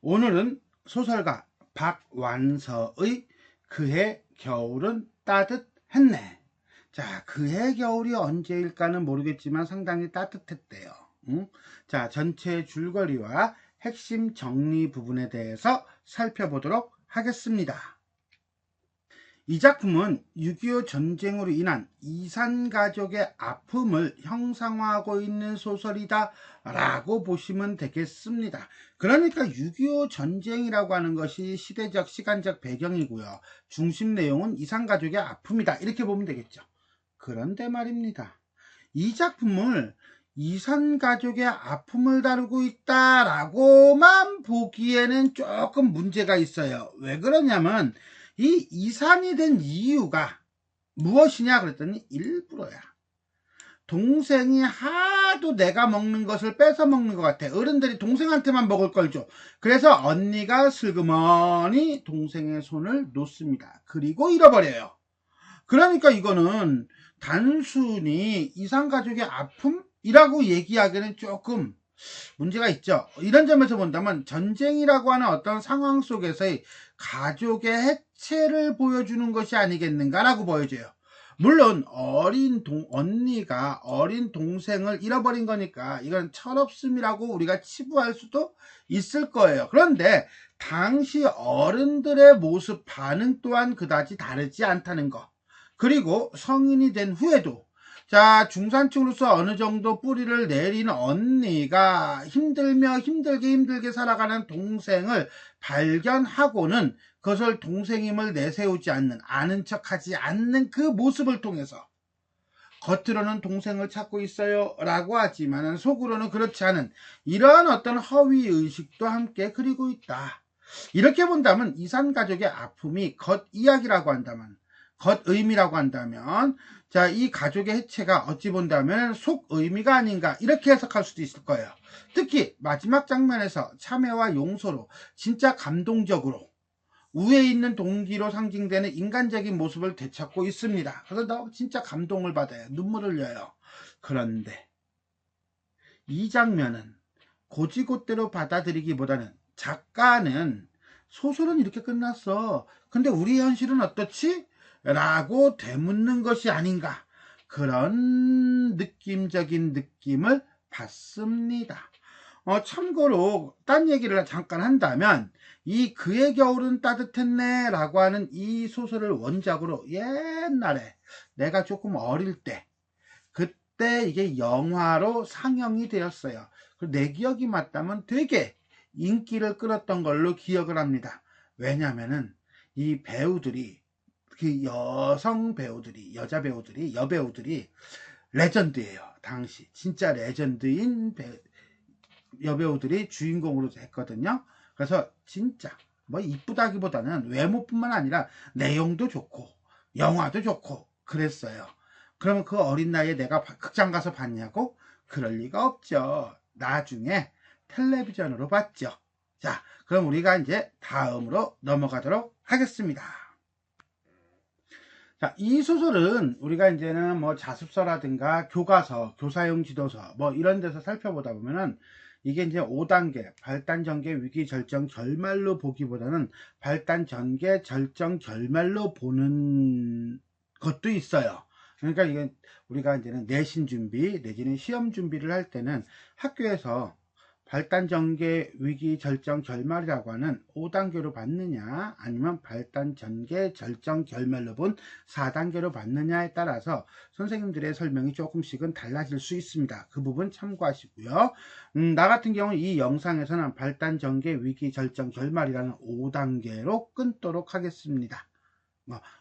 오늘은 소설가 박완서의 그해 겨울은 따뜻했네. 자, 그해 겨울이 언제일까는 모르겠지만 상당히 따뜻했대요. 자, 전체 줄거리와 핵심 정리 부분에 대해서 살펴보도록 하겠습니다. 이 작품은 6.25 전쟁으로 인한 이산가족의 아픔을 형상화하고 있는 소설이다 라고 보시면 되겠습니다. 그러니까 6.25 전쟁이라고 하는 것이 시대적 시간적 배경이고요. 중심 내용은 이산가족의 아픔이다 이렇게 보면 되겠죠. 그런데 말입니다. 이 작품을 이산가족의 아픔을 다루고 있다라고만 보기에는 조금 문제가 있어요. 왜 그러냐면 이 이산이 된 이유가 무엇이냐 그랬더니 일부러야. 동생이 하도 내가 먹는 것을 뺏어 먹는 것 같아. 어른들이 동생한테만 먹을 걸 줘. 그래서 언니가 슬그머니 동생의 손을 놓습니다. 그리고 잃어버려요. 그러니까 이거는 단순히 이산가족의 아픔이라고 얘기하기에는 조금 문제가 있죠. 이런 점에서 본다면 전쟁이라고 하는 어떤 상황 속에서의 가족의 해체를 보여주는 것이 아니겠는가라고 보여져요. 물론 언니가 어린 동생을 잃어버린 거니까 이건 철없음이라고 우리가 치부할 수도 있을 거예요. 그런데 당시 어른들의 모습 반응 또한 그다지 다르지 않다는 거. 그리고 성인이 된 후에도 자, 중산층으로서 어느 정도 뿌리를 내린 언니가 힘들게 살아가는 동생을 발견하고는 그것을 동생임을 내세우지 않는, 아는 척하지 않는 그 모습을 통해서 겉으로는 동생을 찾고 있어요 라고 하지만 속으로는 그렇지 않은 이러한 어떤 허위의식도 함께 그리고 있다. 이렇게 본다면 이산가족의 아픔이 겉이야기라고 한다면, 겉의미라고 한다면 자, 이 가족의 해체가 어찌 본다면 속의미가 아닌가 이렇게 해석할 수도 있을 거예요. 특히 마지막 장면에서 참회와 용서로 진짜 감동적으로 우에 있는 동기로 상징되는 인간적인 모습을 되찾고 있습니다. 그래서 너 진짜 감동을 받아요. 눈물을 흘려요. 그런데 이 장면은 고지고대로 받아들이기보다는 작가는 소설은 이렇게 끝났어. 근데 우리 현실은 어떻지? 라고 되묻는 것이 아닌가. 그런 느낌적인 느낌을 받습니다. 참고로 딴 얘기를 잠깐 한다면 이 그의 겨울은 따뜻했네 라고 하는 이 소설을 원작으로 옛날에 내가 조금 어릴 때 그때 이게 영화로 상영이 되었어요. 내 기억이 맞다면 되게 인기를 끌었던 걸로 기억을 합니다. 왜냐면은 이 배우들이 그 여성 배우들이 여배우들이 레전드예요. 당시 진짜 레전드인 여배우들이 주인공으로 했거든요. 그래서 진짜 뭐 이쁘다기보다는 외모뿐만 아니라 내용도 좋고 영화도 좋고 그랬어요. 그러면 그 어린 나이에 내가 극장 가서 봤냐고? 그럴 리가 없죠. 나중에 텔레비전으로 봤죠. 자, 그럼 우리가 이제 다음으로 넘어가도록 하겠습니다. 자, 이 소설은 우리가 이제는 뭐 자습서라든가 교과서, 교사용 지도서 뭐 이런 데서 살펴보다 보면은 이게 이제 5단계 발단 전개 위기 절정 결말로 보기보다는 발단 전개 절정 결말로 보는 것도 있어요. 그러니까 이게 우리가 이제는 내신 준비 내지는 시험 준비를 할 때는 학교에서 발단 전개 위기 절정 결말이라고 하는 5단계로 받느냐 아니면 발단 전개 절정 결말로 본 4단계로 받느냐에 따라서 선생님들의 설명이 조금씩은 달라질 수 있습니다. 그 부분 참고하시고요. 나 같은 경우 이 영상에서는 발단 전개 위기 절정 결말이라는 5단계로 끊도록 하겠습니다.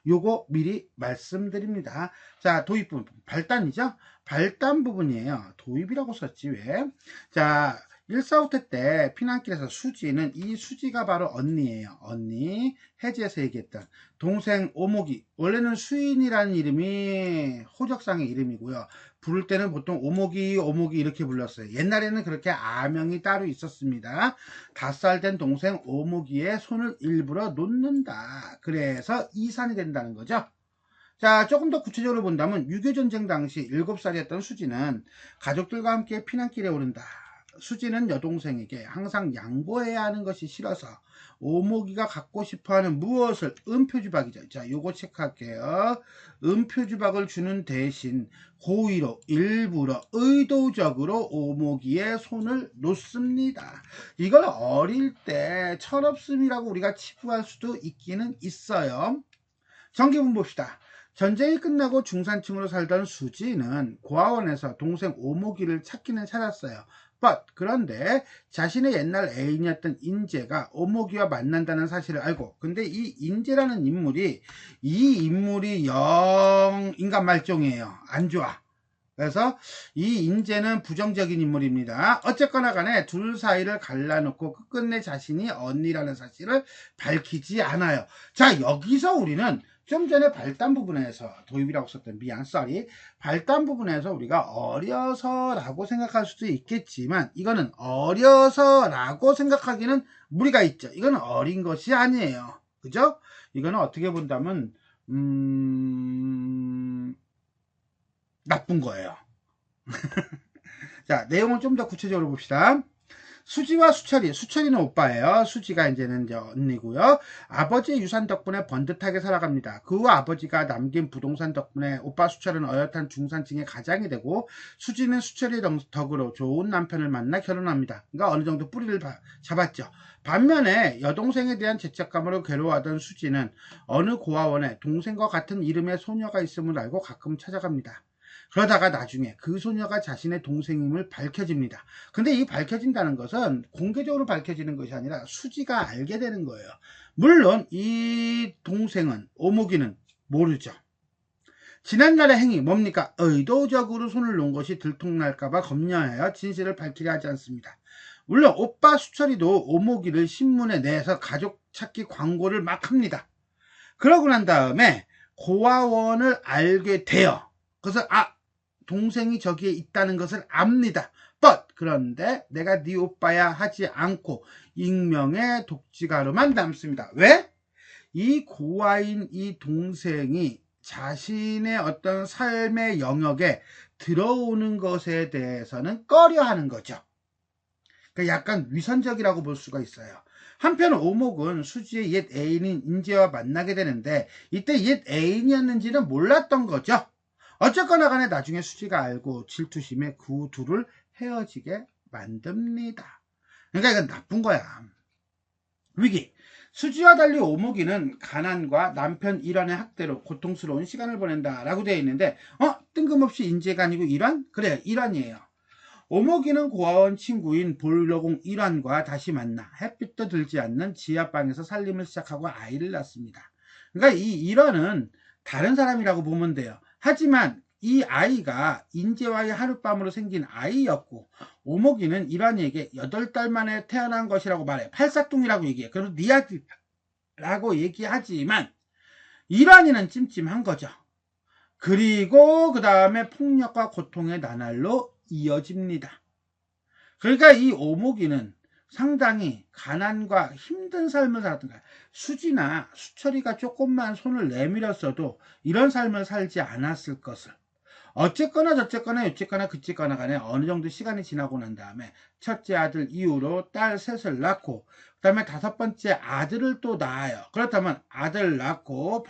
요거 미리 말씀드립니다. 자, 도입 부분 발단이죠. 발단 부분이에요. 도입이라고 썼지 왜? 자, 145태 때 피난길에서 수지는 이 수지가 바로 언니예요. 언니 해지에서 얘기했던 동생 오목이 원래는 수인이라는 이름이 호적상의 이름이고요. 부를 때는 보통 오목이 이렇게 불렀어요. 옛날에는 그렇게 아명이 따로 있었습니다. 5살 된 동생 오목이의 손을 일부러 놓는다. 그래서 이산이 된다는 거죠. 자, 조금 더 구체적으로 본다면 6.25 전쟁 당시 7살이었던 수지는 가족들과 함께 피난길에 오른다. 수지는 여동생에게 항상 양보해야 하는 것이 싫어서 오목이가 갖고 싶어하는 무엇을 음표주박이죠. 자, 요거 체크할게요. 음표주박을 주는 대신 고의로 일부러 의도적으로 오목이의 손을 놓습니다. 이걸 어릴 때 철없음이라고 우리가 치부할 수도 있기는 있어요. 전기문 봅시다. 전쟁이 끝나고 중산층으로 살던 수지는 고아원에서 동생 오목이를 찾기는 찾았어요. 그런데 자신의 옛날 애인이었던 인재가 오목이와 만난다는 사실을 알고, 근데 이 인재라는 인물이 영 인간 말종이에요. 안 좋아. 그래서 이 인재는 부정적인 인물입니다. 어쨌거나 간에 둘 사이를 갈라놓고 끝끝내 자신이 언니라는 사실을 밝히지 않아요. 자, 여기서 우리는 좀 전에 발단 부분에서 도입이라고 썼던 발단 부분에서 우리가 어려서 라고 생각할 수도 있겠지만 이거는 어려서 라고 생각하기는 무리가 있죠. 이거는 어린 것이 아니에요. 그죠? 이거는 어떻게 본다면 나쁜 거예요. 자, 내용을 좀 더 구체적으로 봅시다. 수지와 수철이는 오빠예요. 수지가 이제는 언니고요. 아버지의 유산 덕분에 번듯하게 살아갑니다. 그 후 아버지가 남긴 부동산 덕분에 오빠 수철은 어엿한 중산층의 가장이 되고, 수지는 수철의 덕으로 좋은 남편을 만나 결혼합니다. 그러니까 어느 정도 뿌리를 잡았죠. 반면에 여동생에 대한 죄책감으로 괴로워하던 수지는 어느 고아원에 동생과 같은 이름의 소녀가 있음을 알고 가끔 찾아갑니다. 그러다가 나중에 그 소녀가 자신의 동생임을 밝혀집니다. 근데 이 밝혀진다는 것은 공개적으로 밝혀지는 것이 아니라 수지가 알게 되는 거예요. 물론 이 동생은, 오목이는 모르죠. 지난날의 행위 뭡니까? 의도적으로 손을 놓은 것이 들통날까봐 검열하여 진실을 밝히려 하지 않습니다. 물론 오빠 수철이도 오목이를 신문에 내서 가족 찾기 광고를 막 합니다. 그러고 난 다음에 고아원을 알게 돼요. 그래서 동생이 저기에 있다는 것을 압니다. 그런데 내가 네 오빠야 하지 않고 익명의 독지가로만 남습니다. 왜? 이 고아인 이 동생이 자신의 어떤 삶의 영역에 들어오는 것에 대해서는 꺼려하는 거죠. 그러니까 약간 위선적이라고 볼 수가 있어요. 한편 오목은 수지의 옛 애인인 인재와 만나게 되는데 이때 옛 애인이었는지는 몰랐던 거죠. 어쨌거나 간에 나중에 수지가 알고 질투심에 그 둘을 헤어지게 만듭니다. 그러니까 이건 나쁜 거야. 위기. 수지와 달리 오목이는 가난과 남편 일환의 학대로 고통스러운 시간을 보낸다 라고 되어 있는데 뜬금없이 인재가 아니고 일환? 그래, 일환이에요. 오목이는 고아원 친구인 보일러공 일환과 다시 만나 햇빛도 들지 않는 지하방에서 살림을 시작하고 아이를 낳습니다. 그러니까 이 일환은 다른 사람이라고 보면 돼요. 하지만 이 아이가 인재와의 하룻밤으로 생긴 아이였고, 오목이는 일환이에게 8달 만에 태어난 것이라고 말해. 팔사뚱이라고 얘기해. 그리고 네 아들이라고 얘기하지만 일환이는 찜찜한 거죠. 그리고 그 다음에 폭력과 고통의 나날로 이어집니다. 그러니까 이 오목이는 상당히 가난과 힘든 삶을 살았던 거야. 수지나 수철이가 조금만 손을 내밀었어도 이런 삶을 살지 않았을 것을. 어쨌거나 그쨌거나 간에 어느 정도 시간이 지나고 난 다음에 첫째 아들 이후로 딸 셋을 낳고 그 다음에 5번째 아들을 또 낳아요. 그렇다면 아들 낳고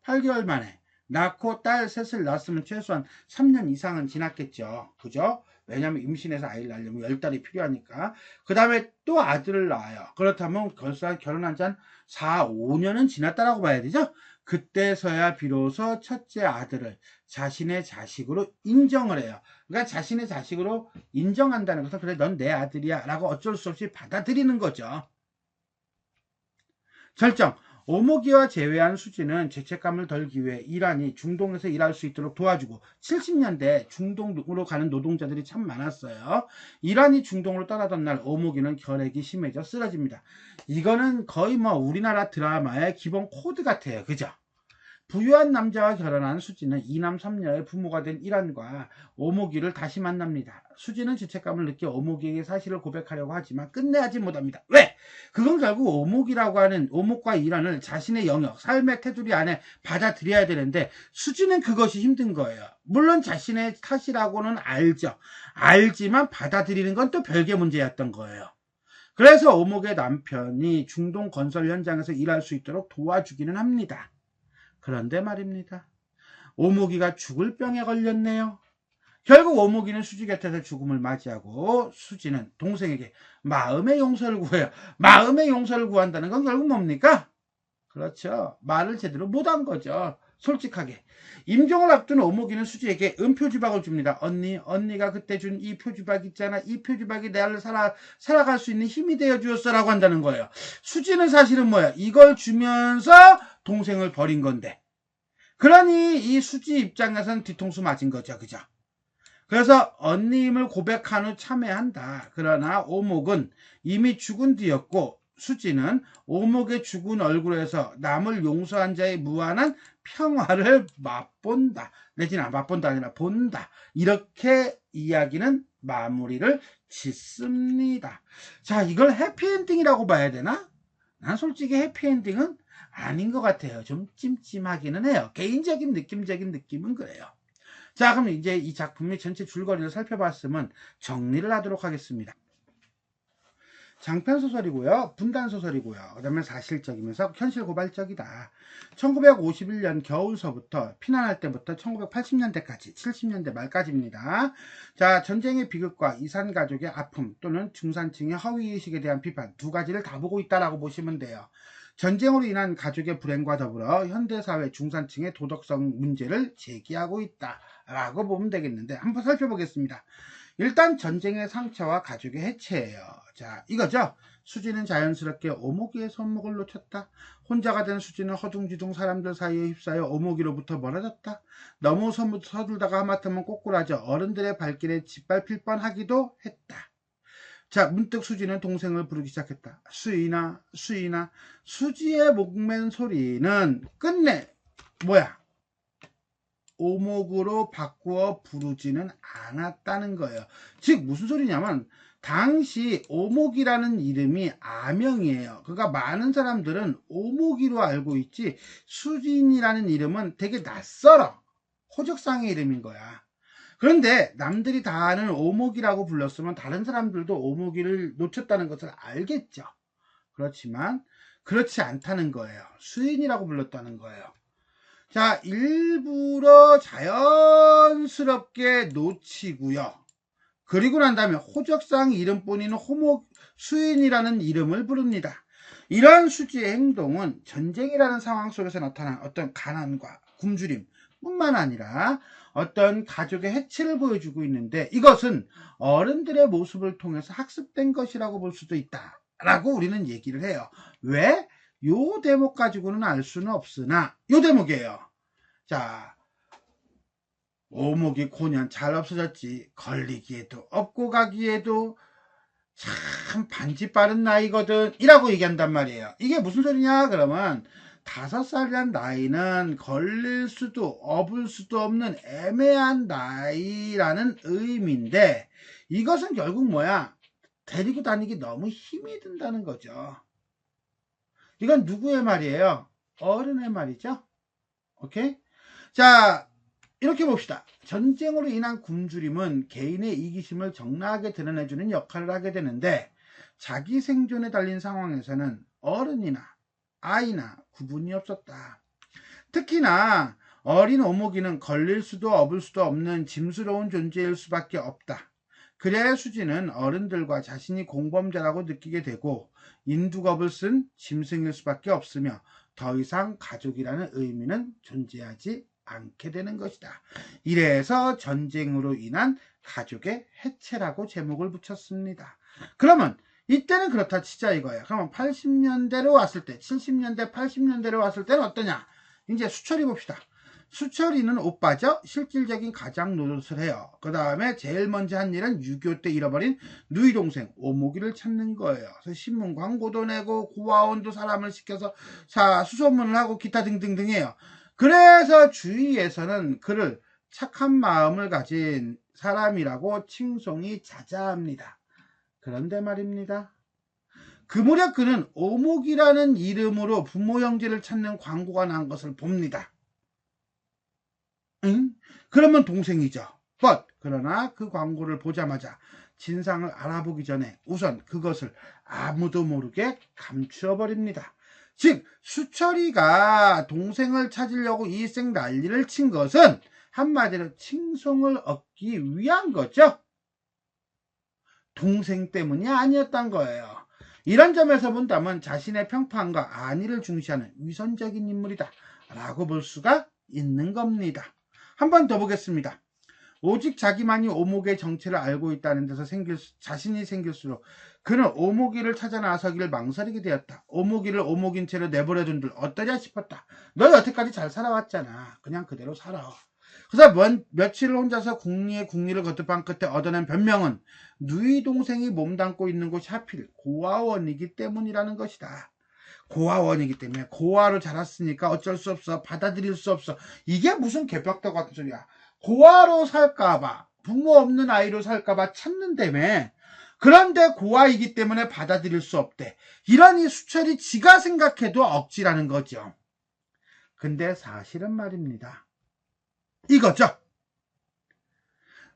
8개월 만에 낳고 딸 셋을 낳았으면 최소한 3년 이상은 지났겠죠. 그죠? 왜냐하면 임신해서 아이를 낳으려면 10달이 필요하니까. 그 다음에 또 아들을 낳아요. 그렇다면 벌써 결혼한 지 한 4, 5년은 지났다라고 봐야 되죠. 그때서야 비로소 첫째 아들을 자신의 자식으로 인정을 해요. 그러니까 자신의 자식으로 인정한다는 것은 그래, 넌 내 아들이야 라고 어쩔 수 없이 받아들이는 거죠. 결정. 오목이와 제외한 수지는 죄책감을 덜기 위해 일환이 중동에서 일할 수 있도록 도와주고, 70년대 중동으로 가는 노동자들이 참 많았어요. 일환이 중동으로 떠나던 날 오목이는 결핵이 심해져 쓰러집니다. 이거는 거의 우리나라 드라마의 기본 코드 같아요. 그죠? 부유한 남자와 결혼한 수지는 이남 삼녀의 부모가 된 이란과 오목이를 다시 만납니다. 수지는 죄책감을 느껴 오목이에게 사실을 고백하려고 하지만 끝내 하지 못합니다. 왜? 그건 결국 오목이라고 하는 오목과 이란을 자신의 영역, 삶의 테두리 안에 받아들여야 되는데 수지는 그것이 힘든 거예요. 물론 자신의 탓이라고는 알죠. 알지만 받아들이는 건 또 별개 문제였던 거예요. 그래서 오목의 남편이 중동 건설 현장에서 일할 수 있도록 도와주기는 합니다. 그런데 말입니다. 오목이가 죽을 병에 걸렸네요. 결국 오목이는 수지 곁에서 죽음을 맞이하고 수지는 동생에게 마음의 용서를 구해요. 마음의 용서를 구한다는 건 결국 뭡니까? 그렇죠. 말을 제대로 못한 거죠. 솔직하게. 임종을 앞둔 오목이는 수지에게 은표주박을 줍니다. 언니가 그때 준 이 표주박 있잖아. 이 표주박이 나를 살아갈 수 있는 힘이 되어 주었어라고 한다는 거예요. 수지는 사실은 뭐야? 이걸 주면서 동생을 버린 건데. 그러니 이 수지 입장에서는 뒤통수 맞은 거죠. 그죠? 그래서 언니임을 고백한 후 참회한다. 그러나 오목은 이미 죽은 뒤였고 수지는 오목의 죽은 얼굴에서 남을 용서한 자의 무한한 평화를 맛본다. 내지는 맛본다 아니라 본다. 이렇게 이야기는 마무리를 짓습니다. 자, 이걸 해피엔딩이라고 봐야 되나? 난 솔직히 해피엔딩은 아닌 것 같아요. 좀 찜찜하기는 해요. 개인적인 느낌적인 느낌은 그래요. 자, 그럼 이제 이 작품의 전체 줄거리를 살펴봤으면 정리를 하도록 하겠습니다. 장편소설이고요. 분단소설이고요. 그 다음에 사실적이면서 현실고발적이다. 1951년 겨울서부터 피난할 때부터 1980년대까지 70년대 말까지입니다. 자, 전쟁의 비극과 이산가족의 아픔 또는 중산층의 허위의식에 대한 비판 두 가지를 다 보고 있다라고 보시면 돼요. 전쟁으로 인한 가족의 불행과 더불어 현대사회 중산층의 도덕성 문제를 제기하고 있다라고 보면 되겠는데 한번 살펴보겠습니다. 일단 전쟁의 상처와 가족의 해체예요. 자, 이거죠. 수지는 자연스럽게 오목이의 손목을 놓쳤다. 혼자가 된 수지는 허둥지둥 사람들 사이에 휩싸여 오목이로부터 멀어졌다. 너무 서둘다가 하마터면 꼬꾸라져 어른들의 발길에 짓밟힐 뻔하기도 했다. 자, 문득 수지는 동생을 부르기 시작했다. 수인아, 수인아. 수지의 목맨 소리는 끝내 뭐야? 오목으로 바꾸어 부르지는 않았다는 거예요. 즉 무슨 소리냐면 당시 오목이라는 이름이 아명이에요. 그러니까 많은 사람들은 오목이로 알고 있지 수진이라는 이름은 되게 낯설어. 호적상의 이름인 거야. 그런데 남들이 다 아는 오목이라고 불렀으면 다른 사람들도 오목이를 놓쳤다는 것을 알겠죠. 그렇지만 그렇지 않다는 거예요. 수인이라고 불렀다는 거예요. 자, 일부러 자연스럽게 놓치고요. 그리고 난 다음에 호적상 이름뿐인 수인이라는 이름을 부릅니다. 이러한 수지의 행동은 전쟁이라는 상황 속에서 나타난 어떤 가난과 굶주림 뿐만 아니라 어떤 가족의 해체를 보여주고 있는데 이것은 어른들의 모습을 통해서 학습된 것이라고 볼 수도 있다라고 우리는 얘기를 해요. 왜? 요 대목 가지고는 알 수는 없으나 요 대목이에요. 자, 오목이 고년 잘 없어졌지. 걸리기에도 업고 가기에도 참 반지 빠른 나이거든 이라고 얘기한단 말이에요. 이게 무슨 소리냐 그러면 5살이란 나이는 걸릴 수도 업을 수도 없는 애매한 나이라는 의미인데 이것은 결국 뭐야? 데리고 다니기 너무 힘이 든다는 거죠. 이건 누구의 말이에요? 어른의 말이죠. 오케이? 자, 이렇게 봅시다. 전쟁으로 인한 굶주림은 개인의 이기심을 적나하게 드러내주는 역할을 하게 되는데 자기 생존에 달린 상황에서는 어른이나 아이나 구분이 없었다. 특히나 어린 오목이는 걸릴 수도 업을 수도 없는 짐스러운 존재일 수밖에 없다. 그래야 수지는 어른들과 자신이 공범자라고 느끼게 되고 인두겁을 쓴 짐승일 수밖에 없으며 더 이상 가족이라는 의미는 존재하지 않게 되는 것이다. 이래서 전쟁으로 인한 가족의 해체라고 제목을 붙였습니다. 그러면 이때는 그렇다 치자 이거야. 그러면 80년대로 왔을 때 70년대 80년대로 왔을 때는 어떠냐. 이제 수철이 봅시다. 수철이는 오빠죠. 실질적인 가장 노릇을 해요. 그 다음에 제일 먼저 한 일은 6.25 때 잃어버린 누이 동생 오목이를 찾는 거예요. 그래서 신문 광고도 내고 고아원도 사람을 시켜서 수소문을 하고 기타 등등등 해요. 그래서 주위에서는 그를 착한 마음을 가진 사람이라고 칭송이 자자합니다. 그런데 말입니다. 그 무렵 그는 오목이라는 이름으로 부모 형제를 찾는 광고가 난 것을 봅니다. 응? 그러면 동생이죠. 그러나 그 광고를 보자마자 진상을 알아보기 전에 우선 그것을 아무도 모르게 감추어 버립니다. 즉 수철이가 동생을 찾으려고 일생 난리를 친 것은 한마디로 칭송을 얻기 위한 거죠. 동생 때문이 아니었던 거예요. 이런 점에서 본다면 자신의 평판과 안위를 중시하는 위선적인 인물이다 라고 볼 수가 있는 겁니다. 한 번 더 보겠습니다. 오직 자기만이 오목의 정체를 알고 있다는 데서 자신이 생길수록 그는 오목이를 찾아 나서기를 망설이게 되었다. 오목이를 오목인 채로 내버려둔들 어떠냐 싶었다. 너 여태까지 잘 살아왔잖아. 그냥 그대로 살아. 그래서 며칠을 혼자서 국리를 거듭한 끝에 얻어낸 변명은 누이 동생이 몸담고 있는 곳이 하필 고아원이기 때문이라는 것이다. 고아원이기 때문에 고아로 자랐으니까 어쩔 수 없어. 받아들일 수 없어. 이게 무슨 개벽도 같은 소리야. 고아로 살까봐, 부모 없는 아이로 살까봐 찾는다며. 그런데 고아이기 때문에 받아들일 수 없대. 이러니 수철이 지가 생각해도 억지라는 거죠. 근데 사실은 말입니다. 이거죠.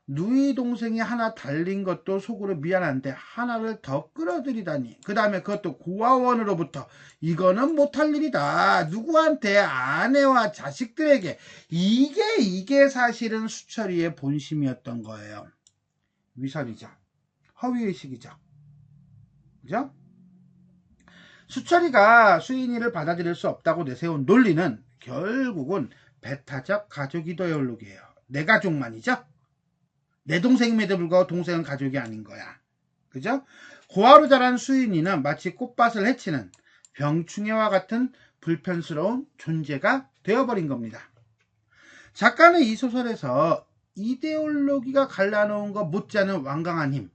누이 동생이 하나 달린 것도 속으로 미안한데 하나를 더 끌어들이다니. 그 다음에 그것도 고아원으로부터. 이거는 못할 일이다. 누구한테? 아내와 자식들에게. 이게 사실은 수철이의 본심이었던 거예요. 위선이죠. 허위의식이죠. 그죠? 수철이가 수인이를 받아들일 수 없다고 내세운 논리는 결국은 배타적 가족 이데올로기예요. 내 가족만이죠. 내 동생임에도 불구하고 동생은 가족이 아닌 거야. 그죠? 고아로 자란 수인이는 마치 꽃밭을 해치는 병충해와 같은 불편스러운 존재가 되어버린 겁니다. 작가는 이 소설에서 이데올로기가 갈라놓은 것 못지않은 완강한 힘,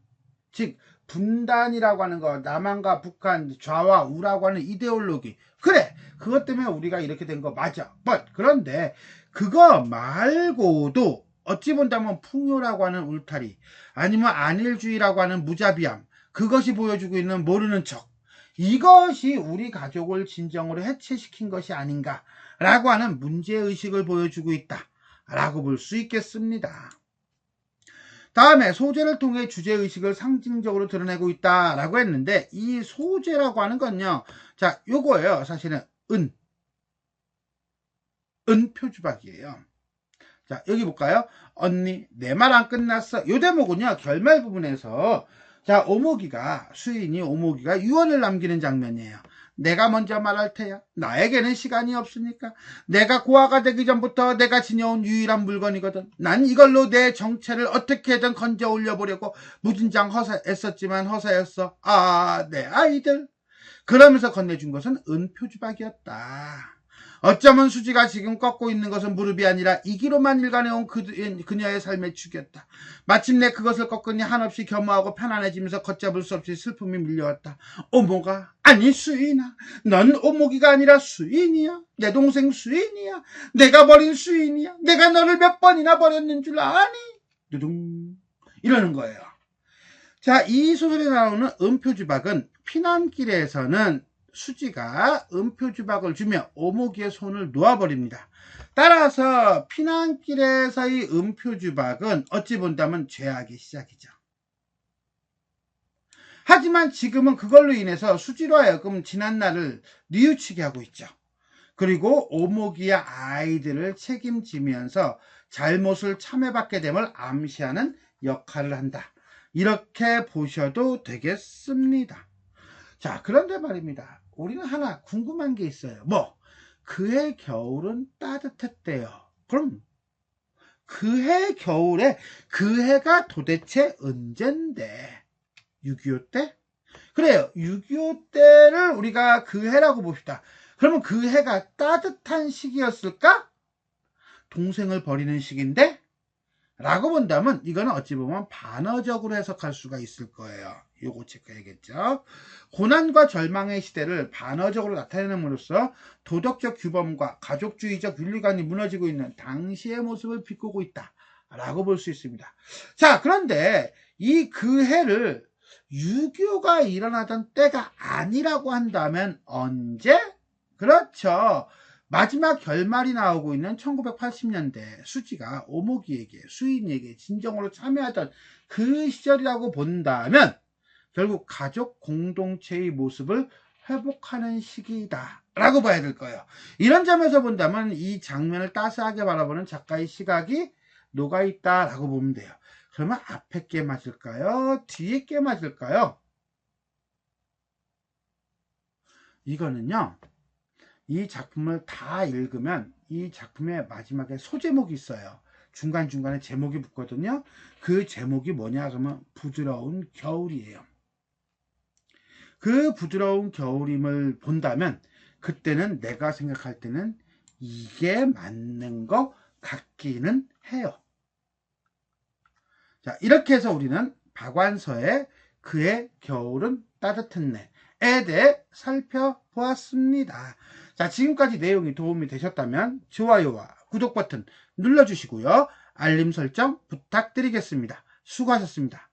즉 분단이라고 하는 거, 남한과 북한, 좌와 우라고 하는 이데올로기, 그래 그것 때문에 우리가 이렇게 된 거 맞아. 그런데 그거 말고도 어찌 본다면 풍요라고 하는 울타리, 아니면 안일주의라고 하는 무자비함, 그것이 보여주고 있는 모르는 척, 이것이 우리 가족을 진정으로 해체시킨 것이 아닌가라고 하는 문제의식을 보여주고 있다라고 볼 수 있겠습니다. 다음에 소재를 통해 주제의식을 상징적으로 드러내고 있다라고 했는데, 이 소재라고 하는 건요, 자, 요거예요. 사실은 은표주박이에요. 자, 여기 볼까요? 언니, 내 말 안 끝났어. 요 대목은요, 결말 부분에서, 자, 수인이 오목이가 유언을 남기는 장면이에요. 내가 먼저 말할 테야. 나에게는 시간이 없으니까. 내가 고아가 되기 전부터 내가 지녀온 유일한 물건이거든. 난 이걸로 내 정체를 어떻게든 건져 올려보려고 무진장 애썼지만 허사였어. 내 아이들. 그러면서 건네준 것은 은표주박이었다. 어쩌면 수지가 지금 꺾고 있는 것은 무릎이 아니라 이기로만 일관해온 그녀의 삶의 축이었다. 마침내 그것을 꺾으니 한없이 겸허하고 편안해지면서 걷잡을 수 없이 슬픔이 밀려왔다. 오목아, 아니 수인아, 넌 오목이가 아니라 수인이야. 내 동생 수인이야. 내가 버린 수인이야. 내가 너를 몇 번이나 버렸는 줄 아니? 두둥 이러는 거예요. 자, 이 소설에 나오는 은표주박은 피난길에서는 수지가 은표주박을 주며 오목이의 손을 놓아버립니다. 따라서 피난길에서의 은표주박은 어찌 본다면 죄악의 시작이죠. 하지만 지금은 그걸로 인해서 수지로 하여금 지난 날을 뉘우치게 하고 있죠. 그리고 오목이의 아이들을 책임지면서 잘못을 참여받게 됨을 암시하는 역할을 한다. 이렇게 보셔도 되겠습니다. 자, 그런데 말입니다. 우리는 하나 궁금한 게 있어요. 그해 겨울은 따뜻했대요. 그럼 그해 겨울에 그해가 도대체 언젠데? 6.25 때? 그래요. 6.25 때를 우리가 그해라고 봅시다. 그러면 그해가 따뜻한 시기였을까? 동생을 버리는 시기인데? 라고 본다면 이거는 어찌 보면 반어적으로 해석할 수가 있을 거예요. 요거 체크해야겠죠. 고난과 절망의 시대를 반어적으로 나타내는으로써 도덕적 규범과 가족주의적 윤리관이 무너지고 있는 당시의 모습을 비꼬고 있다 라고 볼 수 있습니다. 자, 그런데 이 그 해를 6.25가 일어나던 때가 아니라고 한다면 언제? 그렇죠. 마지막 결말이 나오고 있는 1980년대 수지가 오목이에게, 수인에게 진정으로 참여하던 그 시절이라고 본다면 결국 가족 공동체의 모습을 회복하는 시기이다 라고 봐야 될 거예요. 이런 점에서 본다면 이 장면을 따스하게 바라보는 작가의 시각이 녹아있다 라고 보면 돼요. 그러면 앞에 게 맞을까요? 뒤에 게 맞을까요? 이거는요, 이 작품을 다 읽으면 이 작품의 마지막에 소제목이 있어요. 중간중간에 제목이 붙거든요. 그 제목이 뭐냐 그러면 부드러운 겨울이에요. 그 부드러운 겨울임을 본다면 그때는 내가 생각할 때는 이게 맞는 것 같기는 해요. 자, 이렇게 해서 우리는 박완서의 그의 겨울은 따뜻했네에 대해 살펴보았습니다. 자, 지금까지 내용이 도움이 되셨다면 좋아요와 구독 버튼 눌러주시고요. 알림 설정 부탁드리겠습니다. 수고하셨습니다.